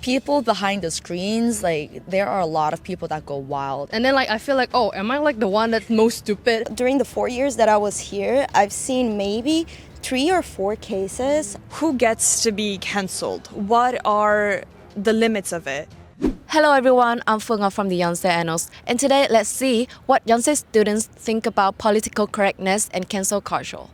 people behind the screens, like there are a lot of people that go wild. And then I feel like, oh, am I the one that's most stupid? During the 4 years that I was here, I've seen maybe 3 or 4 cases. Who gets to be cancelled? What are the limits of it? Hello everyone, I'm Phương from the Yonsei Annals, and today let's see what Yonsei students think about political correctness and cancel culture.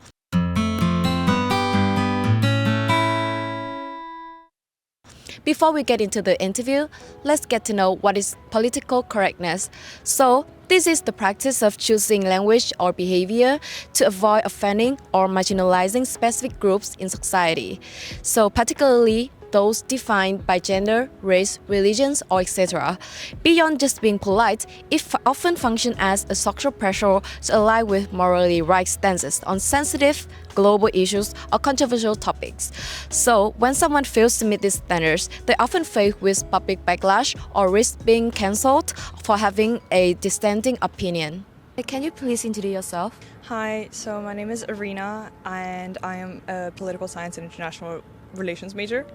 Before we get into the interview, let's get to know what is political correctness. So, this is the practice of choosing language or behavior to avoid offending or marginalizing specific groups in society. So, particularly those defined by gender, race, religions, or etc. Beyond just being polite, it often functions as a social pressure to align with morally right stances on sensitive global issues or controversial topics. So, when someone fails to meet these standards, they often face with public backlash or risk being cancelled for having a dissenting opinion. Can you please introduce yourself? Hi, so my name is Arena and I am a political science and international relations major,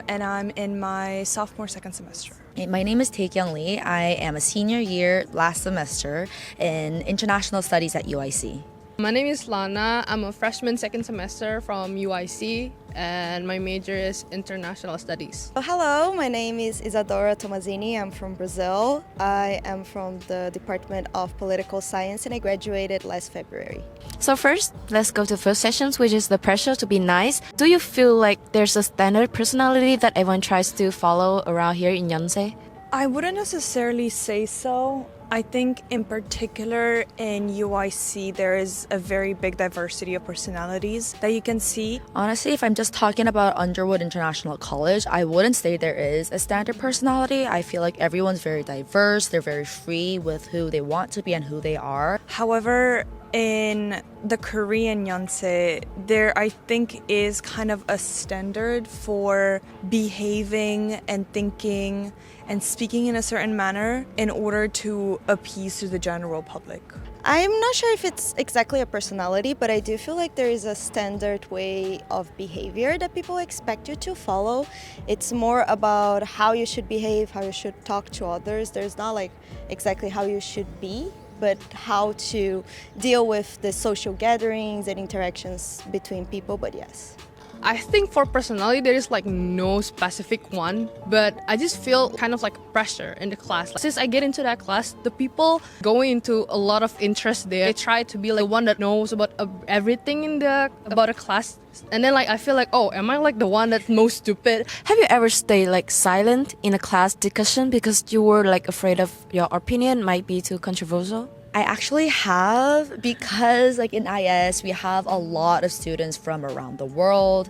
and I'm in my sophomore second semester. My name is Taekyung Lee. I am a senior year last semester in international studies at UIC. My name is Lana. I'm a freshman second semester from UIC, and my major is international studies. Hello, my name is Isadora Tomazini. I'm from Brazil. I am from the Department of Political Science and I graduated last February. So first, let's go to first sessions, which is the pressure to be nice. Do you feel like there's a standard personality that everyone tries to follow around here in Yonsei? I wouldn't necessarily say so. I think in particular in UIC there is a very big diversity of personalities that you can see. Honestly, if I'm just talking about Underwood International College, I wouldn't say there is a standard personality. I feel like everyone's very diverse, they're very free with who they want to be and who they are. However, in the Korean Yonsei, there I think is kind of a standard for behaving and thinking and speaking in a certain manner in order to appease to the general public. I'm not sure if it's exactly a personality, but I do feel like there is a standard way of behavior that people expect you to follow. It's more about how you should behave, how you should talk to others. There's not like exactly how you should be, but how to deal with the social gatherings and interactions between people, but yes. I think for personality, there is no specific one, but I just feel kind of pressure in the class. Since I get into that class, the people going into a lot of interest there, they try to be the one that knows about everything about a class. And then I feel like, oh, am I the one that's most stupid? Have you ever stayed silent in a class discussion because you were afraid of your opinion might be too controversial? I actually have, because in IS we have a lot of students from around the world.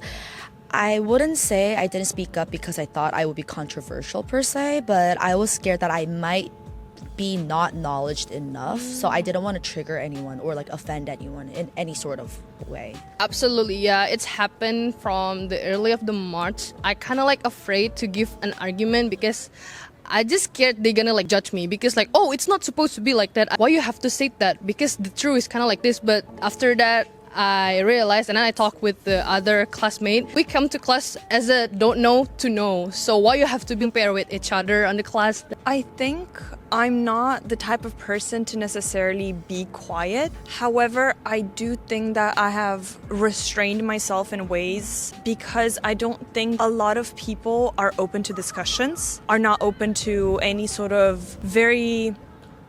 I wouldn't say I didn't speak up because I thought I would be controversial per se, but I was scared that I might be not knowledged enough, so I didn't want to trigger anyone or offend anyone in any sort of way. Absolutely, yeah. It's happened from the early of the March. I kind of afraid to give an argument because I just scared they're gonna judge me because oh, it's not supposed to be like that. Why you have to say that? Because the truth is kind of like this. But after that, I realized, and then I talked with the other classmate. We come to class as a don't know to know. So why you have to compare with each other on the class? I think I'm not the type of person to necessarily be quiet. However, I do think that I have restrained myself in ways because I don't think a lot of people are open to discussions, are not open to any sort of very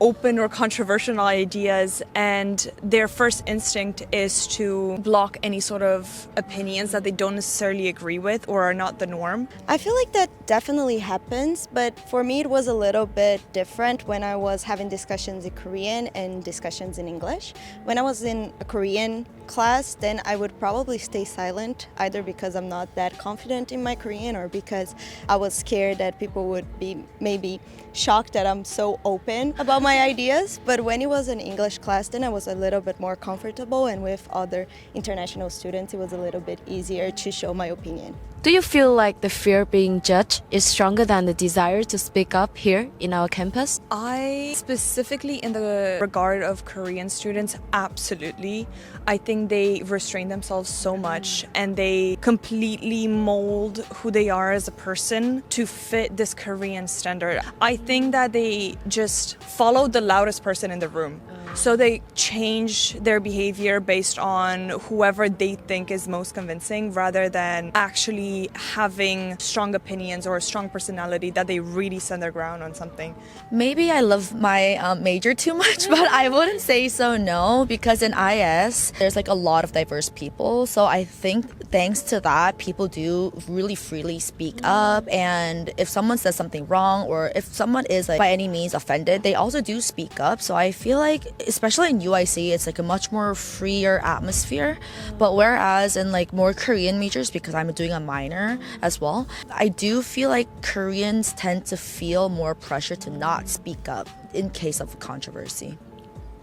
open or controversial ideas, and their first instinct is to block any sort of opinions that they don't necessarily agree with or are not the norm. I feel like that definitely happens, but for me it was a little bit different when I was having discussions in Korean and discussions in English. When I was in a Korean class, then I would probably stay silent, either because I'm not that confident in my Korean or because I was scared that people would be maybe shocked that I'm so open about my ideas. But when it was an English class, then I was a little bit more comfortable, and with other international students it was a little bit easier to show my opinion. Do you feel like the fear being judged is stronger than the desire to speak up here in our campus? I specifically in the regard of Korean students, absolutely. I think they restrain themselves so much and they completely mold who they are as a person to fit this Korean standard. I think that they just follow the loudest person in the room. So they change their behavior based on whoever they think is most convincing rather than actually having strong opinions or a strong personality that they really stand their ground on something. Maybe I love my major too much, but I wouldn't say so, no, because in IS, there's like a lot of diverse people. So I think thanks to that, people do really freely speak up. And if someone says something wrong or if someone is like by any means offended, they also do speak up. So I feel like, especially in UIC, it's like a much more freer atmosphere. But whereas in like more Korean majors, because I'm doing a minor as well, I do feel like Koreans tend to feel more pressure to not speak up in case of controversy.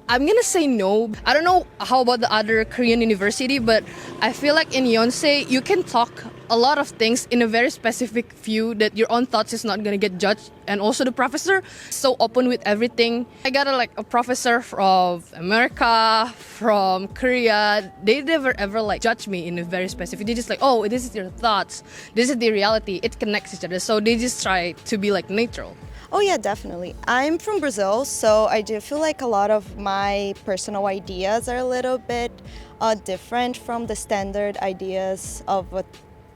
I'm gonna say no. I don't know how about the other Korean university, but I feel like in Yonsei, you can talk a lot of things in a very specific view that your own thoughts is not gonna get judged. And also the professor, so open with everything. I got a professor from America, from Korea. They never ever like judge me in a very specific. They just like, oh, this is your thoughts. This is the reality. It connects each other. So they just try to be like neutral. Oh yeah, definitely. I'm from Brazil, so I do feel like a lot of my personal ideas are a little bit different from the standard ideas of a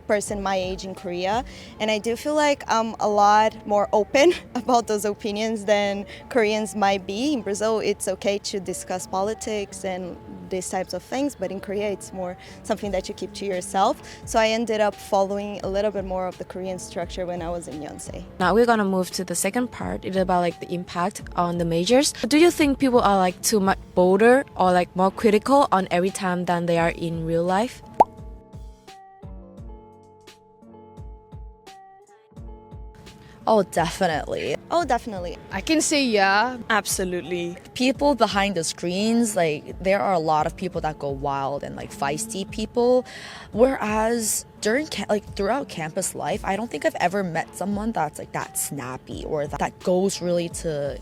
person my age in Korea, and I do feel like I'm a lot more open about those opinions than Koreans might be. In Brazil, it's okay to discuss politics and these types of things, but in Korea, it's more something that you keep to yourself. So I ended up following a little bit more of the Korean structure when I was in Yonsei. Now we're gonna move to the second part. It's about like the impact on the majors. Do you think people are like too much bolder or like more critical on every time than they are in real life? Oh, definitely. Oh, definitely. I can say yeah. Absolutely. People behind the screens, like there are a lot of people that go wild and like feisty people, whereas throughout campus life, I don't think I've ever met someone that's like that snappy or that goes really to,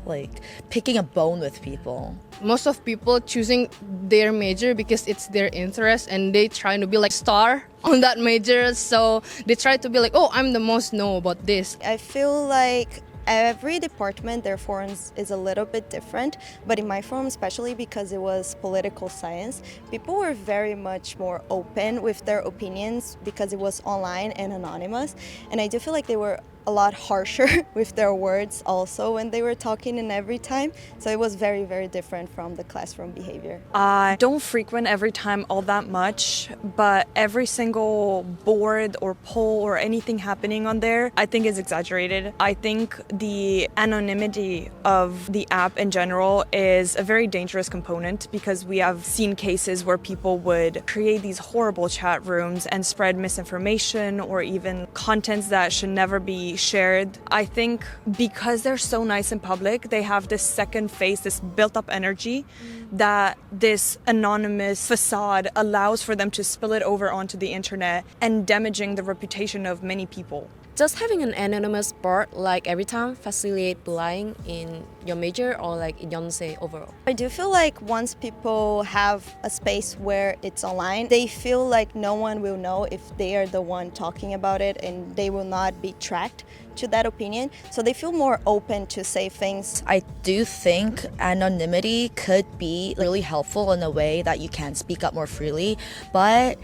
like picking a bone with people. Most of people choosing their major because it's their interest and they trying to be like star on that major. So they try to be like, oh, I'm the most know about this. I feel like every department, their forums is a little bit different, but in my forum, especially because it was political science, people were very much more open with their opinions because it was online and anonymous. And I do feel like they were a lot harsher with their words also when they were talking and every time. So it was very, very different from the classroom behavior. I don't frequent every time all that much, but every single board or poll or anything happening on there, I think is exaggerated. I think the anonymity of the app in general is a very dangerous component because we have seen cases where people would create these horrible chat rooms and spread misinformation or even contents that should never be shared. I think because they're so nice in public, they have this second face, this built-up energy that this anonymous facade allows for them to spill it over onto the internet and damaging the reputation of many people. Does having an anonymous board like every time facilitate bullying in your major or like in Yonsei overall? I do feel like once people have a space where it's online, they feel like no one will know if they are the one talking about it and they will not be tracked to that opinion. So they feel more open to say things. I do think anonymity could be really helpful in a way that you can speak up more freely, but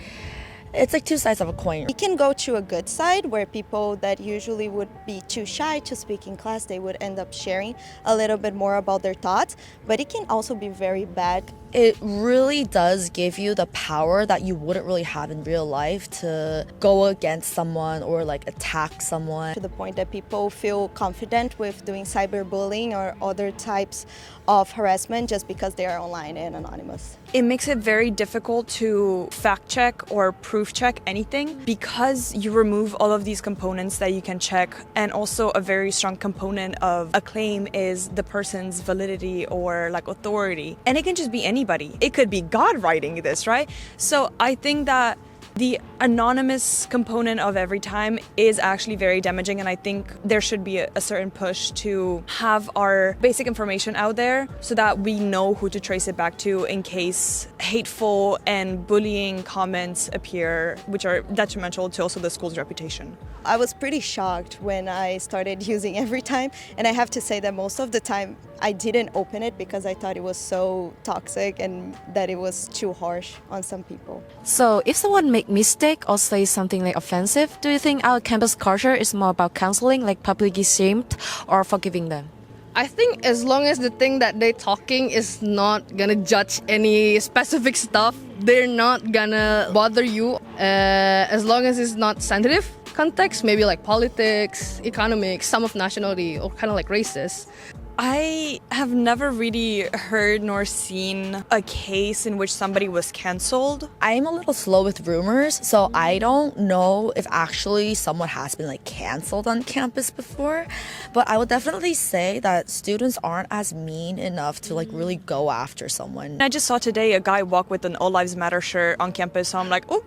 it's like two sides of a coin. It can go to a good side where people that usually would be too shy to speak in class, they would end up sharing a little bit more about their thoughts, but it can also be very bad. It really does give you the power that you wouldn't really have in real life to go against someone or like attack someone. To the point that people feel confident with doing cyberbullying or other types of harassment just because they are online and anonymous. It makes it very difficult to fact check or proof check anything because you remove all of these components that you can check, and also a very strong component of a claim is the person's validity or like authority. And it can just be anybody. It could be God writing this, right? So I think that The anonymous component of every time is actually very damaging, and I think there should be a certain push to have our basic information out there so that we know who to trace it back to in case hateful and bullying comments appear, which are detrimental to also the school's reputation. I was pretty shocked when I started using every time, and I have to say that most of the time I didn't open it because I thought it was so toxic and that it was too harsh on some people. So, if someone make mistake or say something like offensive, do you think our campus culture is more about counseling, like publicly shamed, or forgiving them? I think as long as the thing that they're talking is not gonna judge any specific stuff, they're not gonna bother you. As long as it's not sensitive context, maybe like politics, economics, some of nationality, or kind of like races. I have never really heard nor seen a case in which somebody was cancelled. I'm a little slow with rumors, so I don't know if actually someone has been like canceled on campus before. But I would definitely say that students aren't as mean enough to like really go after someone. I just saw today a guy walk with an All Lives Matter shirt on campus, so I'm like, oh,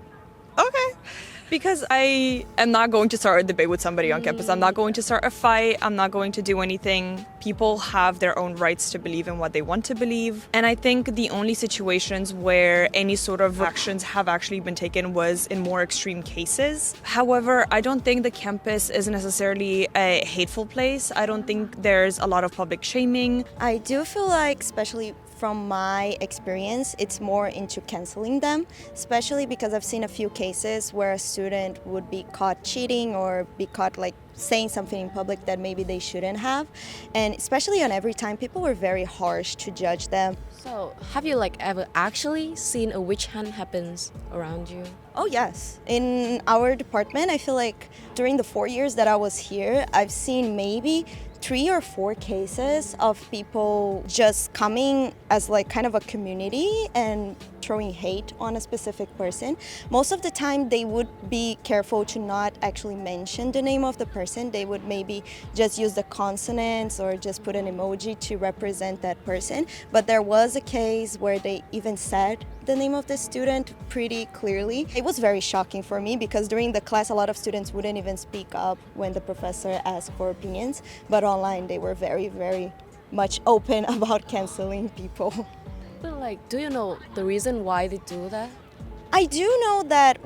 okay. Because I am not going to start a debate with somebody on campus. I'm not going to start a fight. I'm not going to do anything. People have their own rights to believe in what they want to believe. And I think the only situations where any sort of actions have actually been taken was in more extreme cases. However, I don't think the campus is necessarily a hateful place. I don't think there's a lot of public shaming. I do feel like, especially from my experience, it's more into canceling them, especially because I've seen a few cases where a student would be caught cheating or be caught like saying something in public that maybe they shouldn't have. And especially on every time, people were very harsh to judge them. So, have you like ever actually seen a witch hunt happens around you? Oh yes. In our department, I feel like during the 4 years that I was here, I've seen maybe 3 or 4 cases of people just coming as like kind of a community and throwing hate on a specific person. Most of the time they would be careful to not actually mention the name of the person. They would maybe just use the consonants or just put an emoji to represent that person. But there was a case where they even said the name of the student pretty clearly. It was very shocking for me because during the class a lot of students wouldn't even speak up when the professor asked for opinions, but online they were very, very much open about canceling people. But like, do you know the reason why they do that? I do know that,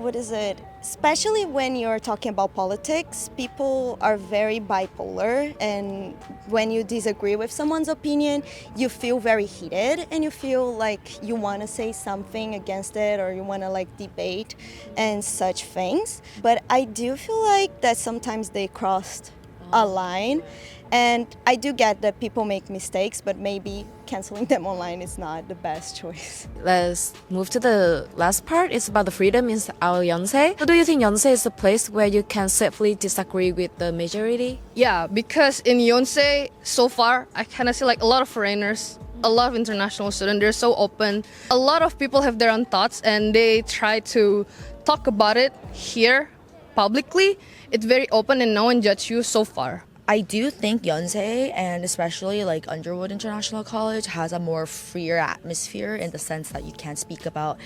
especially when you're talking about politics, people are very bipolar, and when you disagree with someone's opinion, you feel very heated and you feel like you want to say something against it or you want to like debate and such things. But I do feel like that sometimes they crossed a line. And I do get that people make mistakes, but maybe canceling them online is not the best choice. Let's move to the last part. It's about the freedom in our Yonsei. So do you think Yonsei is a place where you can safely disagree with the majority? Yeah, because in Yonsei, so far, I kind of see like a lot of foreigners, a lot of international students, they're so open. A lot of people have their own thoughts and they try to talk about it here publicly. It's very open and no one judges you so far. I do think Yonsei and especially like Underwood International College has a more freer atmosphere in the sense that you can speak about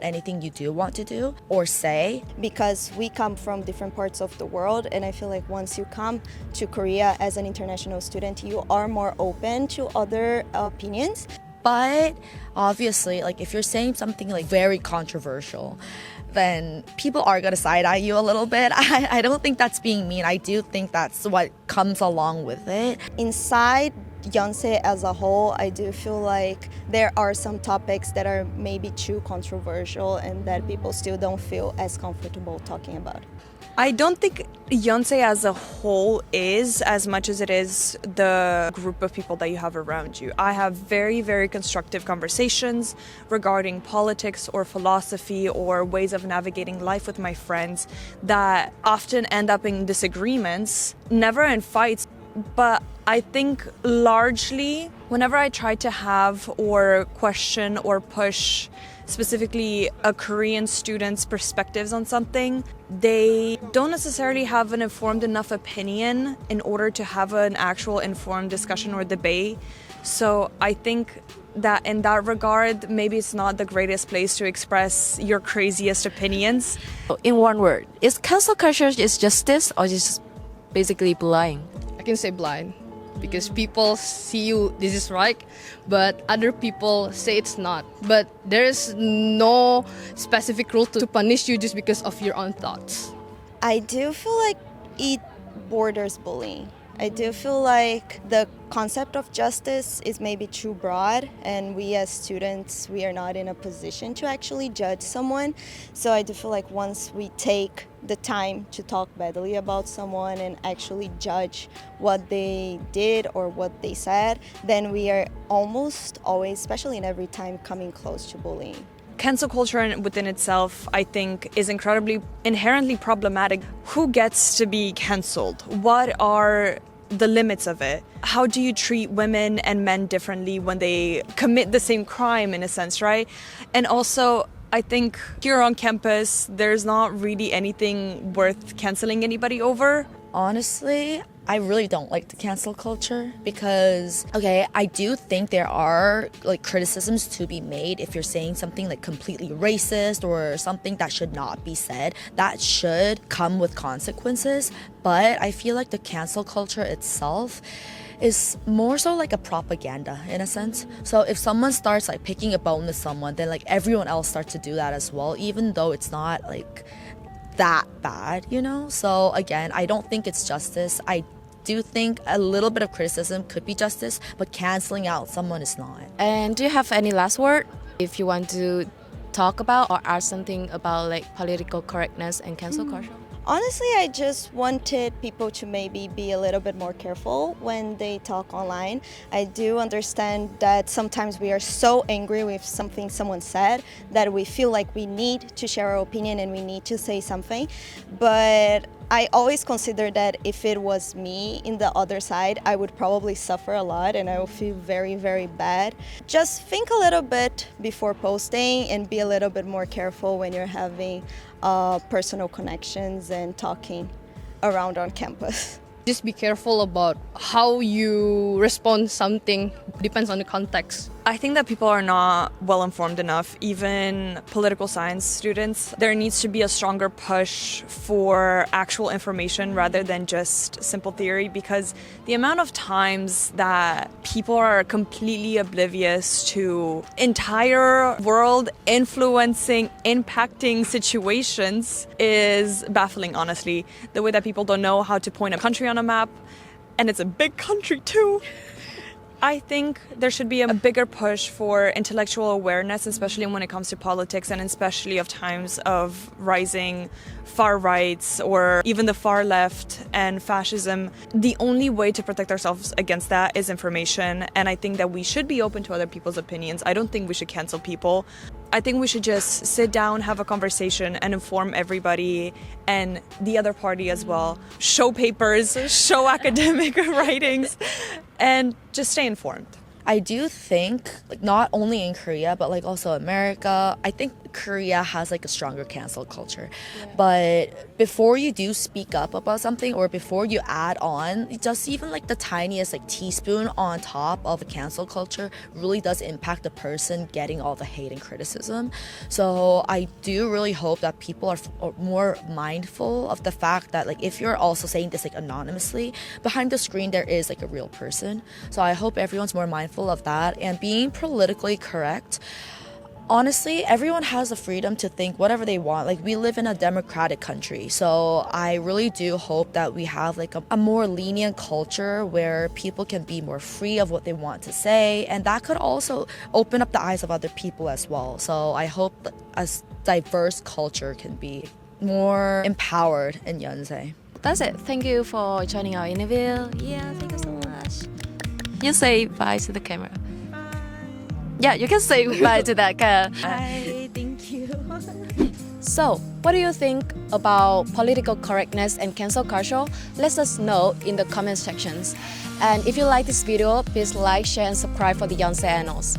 anything you do want to do or say. Because we come from different parts of the world, and I feel like once you come to Korea as an international student, you are more open to other opinions. But obviously, like if you're saying something like very controversial, then people are going to side-eye you a little bit. I don't think that's being mean. I do think that's what comes along with it. Inside Yonsei as a whole, I do feel like there are some topics that are maybe too controversial and that people still don't feel as comfortable talking about. I don't think Yonsei as a whole is as much as it is the group of people that you have around you. I have very, very constructive conversations regarding politics or philosophy or ways of navigating life with my friends that often end up in disagreements, never in fights. But I think largely, whenever I try to have or question or push specifically a Korean student's perspectives on something, they don't necessarily have an informed enough opinion in order to have an actual informed discussion or debate. So I think that in that regard, maybe it's not the greatest place to express your craziest opinions. In one word, is cancel culture is justice or just basically blind? I can say blind because people see you this is right, but other people say it's not. But there is no specific rule to punish you just because of your own thoughts. I do feel like it borders bullying. I do feel like the concept of justice is maybe too broad, and we as students, we are not in a position to actually judge someone. So I do feel like once we take the time to talk badly about someone and actually judge what they did or what they said, then we are almost always, especially in every time, coming close to bullying. Cancel culture within itself, I think, is inherently problematic. Who gets to be cancelled? What are the limits of it? How do you treat women and men differently when they commit the same crime, in a sense, right? And also, I think here on campus, there's not really anything worth canceling anybody over. Honestly, I really don't like the cancel culture because, okay, I do think there are like criticisms to be made if you're saying something like completely racist or something that should not be said. That should come with consequences. But I feel like the cancel culture itself is more so like a propaganda in a sense. So if someone starts like picking a bone with someone, then like everyone else starts to do that as well, even though it's not like that bad, you know? So again, I don't think it's justice. I do think a little bit of criticism could be justice, but canceling out someone is not. And do you have any last word if you want to talk about or ask something about like political correctness and cancel culture? Honestly, I just wanted people to maybe be a little bit more careful when they talk online. I do understand that sometimes we are so angry with something someone said that we feel like we need to share our opinion and we need to say something. But I always consider that if it was me in the other side, I would probably suffer a lot and I would feel very, very bad. Just think a little bit before posting and be a little bit more careful when you're having personal connections and talking around on campus. Just be careful about how you respond something, depends on the context. I think that people are not well informed enough, even political science students. There needs to be a stronger push for actual information rather than just simple theory, because the amount of times that people are completely oblivious to entire world influencing, impacting situations is baffling, honestly. The way that people don't know how to point a country on a map, and it's a big country too. I think there should be a bigger push for intellectual awareness, especially when it comes to politics and especially of times of rising far rights or even the far left and fascism. The only way to protect ourselves against that is information, and I think that we should be open to other people's opinions. I don't think we should cancel people. I think we should just sit down, have a conversation, and inform everybody and the other party as well. Show papers, show academic writings, and just stay informed. I do think, like, not only in Korea, but like also America, I think Korea has like a stronger cancel culture. Yeah. But before you do speak up about something or before you add on, just even like the tiniest like teaspoon on top of a cancel culture really does impact the person getting all the hate and criticism. So I do really hope that people are more mindful of the fact that like if you're also saying this like anonymously, behind the screen there is like a real person. So I hope everyone's more mindful of that and being politically correct. Honestly, everyone has the freedom to think whatever they want. Like, we live in a democratic country, so I really do hope that we have like a more lenient culture where people can be more free of what they want to say, and that could also open up the eyes of other people as well. So I hope that a diverse culture can be more empowered in Yonsei. That's it. Thank you for joining our interview. Yeah, thank you so much. You say bye to the camera. Yeah, you can say bye to that camera. Hi, thank you. So, what do you think about political correctness and cancel culture? Let us know in the comment sections. And if you like this video, please like, share, and subscribe for the Yonsei Annals.